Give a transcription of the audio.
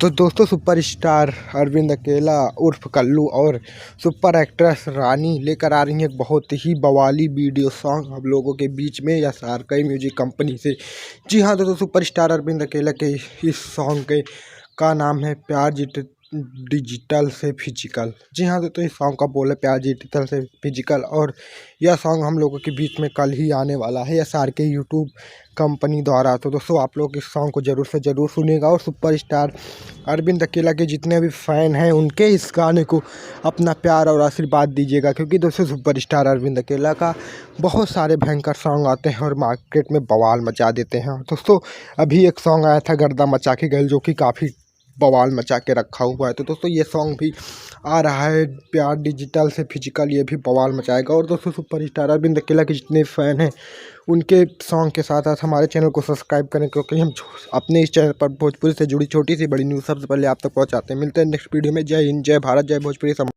तो दोस्तों सुपरस्टार अरविंद अकेला उर्फ कल्लू और सुपर एक्ट्रेस रानी लेकर आ रही हैं एक बहुत ही बवाली वीडियो सॉन्ग हम लोगों के बीच में या सार्कई म्यूजिक कंपनी से। जी हाँ दोस्तों, सुपरस्टार अरविंद अकेला के इस सॉन्ग के का नाम है प्यार डिजिटल से फिजिकल। जी हाँ दोस्तों, इस सॉन्ग का बोल है प्यार डिजिटल से फिजिकल और यह सॉन्ग हम लोगों के बीच में कल ही आने वाला है या सार्कई यूट्यूब कंपनी द्वारा। तो दोस्तों आप लोग इस सॉन्ग को ज़रूर से ज़रूर सुनिएगा और सुपरस्टार अरविंद अकेला के जितने भी फ़ैन हैं उनके इस गाने को अपना प्यार और आशीर्वाद दीजिएगा, क्योंकि दोस्तों सुपरस्टार अरविंद अकेला का बहुत सारे भयंकर सॉन्ग आते हैं और मार्केट में बवाल मचा देते हैं। दोस्तों अभी एक सॉन्ग आया था गर्दा मचा के गैल, जो कि काफ़ी बवाल मचा के रखा हुआ है। तो दोस्तों ये सॉन्ग भी आ रहा है प्यार डिजिटल से फिजिकल, ये भी बवाल मचाएगा। और दोस्तों सुपरस्टार अरविंद अकेला के जितने फ़ैन हैं उनके सॉन्ग के साथ साथ हमारे चैनल को सब्सक्राइब करें, क्योंकि हम अपने इस चैनल पर भोजपुरी से जुड़ी छोटी सी बड़ी न्यूज़ सबसे पहले आप तक पहुंचाते हैं। मिलते हैं नेक्स्ट वीडियो में। जय हिंद, जय भारत, जय भोजपुरी।